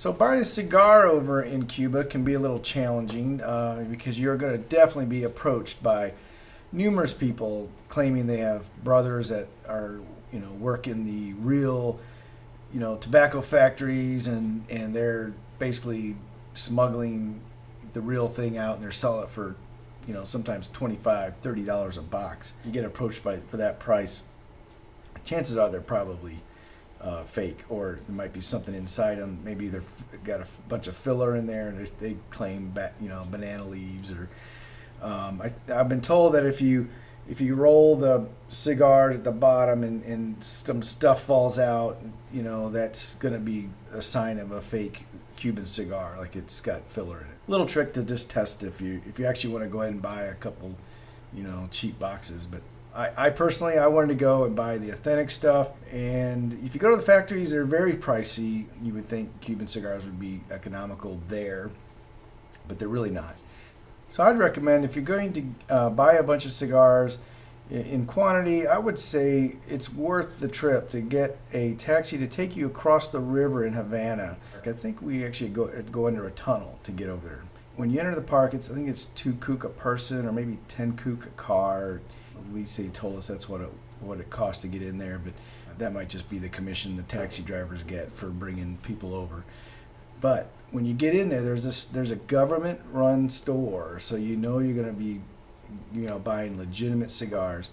So buying a cigar over in Cuba can be a little challenging because you're going to definitely be approached by numerous people claiming they have brothers that are, work in the real, tobacco factories, and they're basically smuggling the real thing out, and they're selling it for, sometimes $25, $30 a box. You get approached for that price. Chances are they're probably fake, or there might be something inside them. Maybe they've got a bunch of filler in there, and they claim banana leaves. Or I've been told that if you roll the cigars at the bottom and some stuff falls out, that's going to be a sign of a fake Cuban cigar, like it's got filler in it. Little trick to just test if you actually want to go ahead and buy a couple, cheap boxes. But I personally, I wanted to go and buy the authentic stuff. And if you go to the factories, they're very pricey. You would think Cuban cigars would be economical there, but they're really not. So I'd recommend, if you're going to buy a bunch of cigars in quantity, I would say it's worth the trip to get a taxi to take you across the river in Havana. I think we actually go under a tunnel to get over there. When you enter the park, I think it's 2 kook a person, or maybe 10 kook a car. At least they told us that's what it costs to get in there, but that might just be the commission the taxi drivers get for bringing people over. But when you get in there, there's a government-run store, so you're going to be buying legitimate cigars,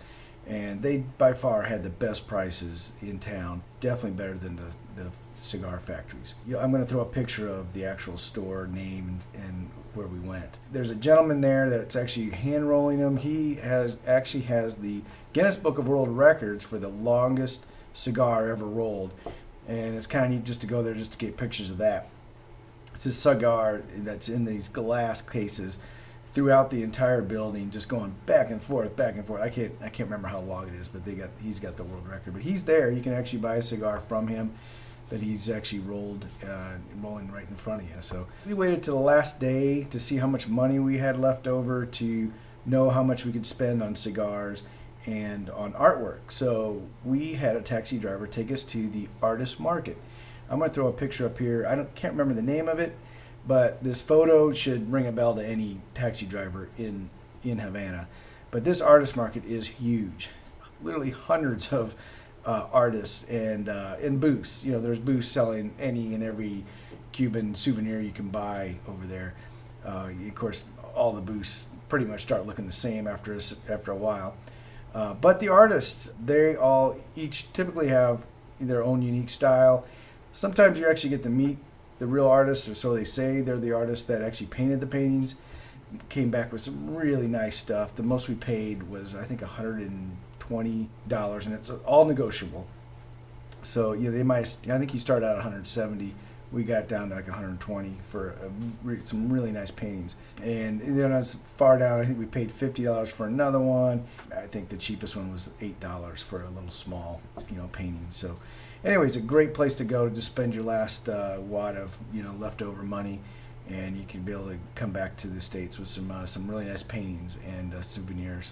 and they by far had the best prices in town. Definitely better than the cigar factories. I'm going to throw a picture of the actual store name and where we went. There's a gentleman there that's actually hand rolling them. He actually has the Guinness Book of World Records for the longest cigar ever rolled, and it's kind of neat just to go there just to get pictures of that. It's a cigar that's in these glass cases throughout the entire building, just going back and forth, back and forth. I can't remember how long it is, but he's got the world record. But he's there. You can actually buy a cigar from him that he's actually rolling right in front of you. So we waited till the last day to see how much money we had left over to know how much we could spend on cigars and on artwork. So we had a taxi driver take us to the artist market. I'm going to throw a picture up here. Can't remember the name of it, but this photo should ring a bell to any taxi driver in Havana. But this artist market is huge. Literally hundreds of artists and booths. There's booths selling any and every Cuban souvenir you can buy over there. Of course, all the booths pretty much start looking the same after a while. But the artists, they all each typically have their own unique style. Sometimes you actually get to meet the real artists, or so they say. They're the artists that actually painted the paintings. Came back with some really nice stuff. The most we paid was, I think, $120, and it's all negotiable. So I think you start out at 170. We got down to like 120 for some really nice paintings. And then as far down, I think we paid $50 for another one. I think the cheapest one was $8 for a little small, painting. So anyways, a great place to go to just spend your last wad of leftover money, and you can be able to come back to the States with some really nice paintings and souvenirs.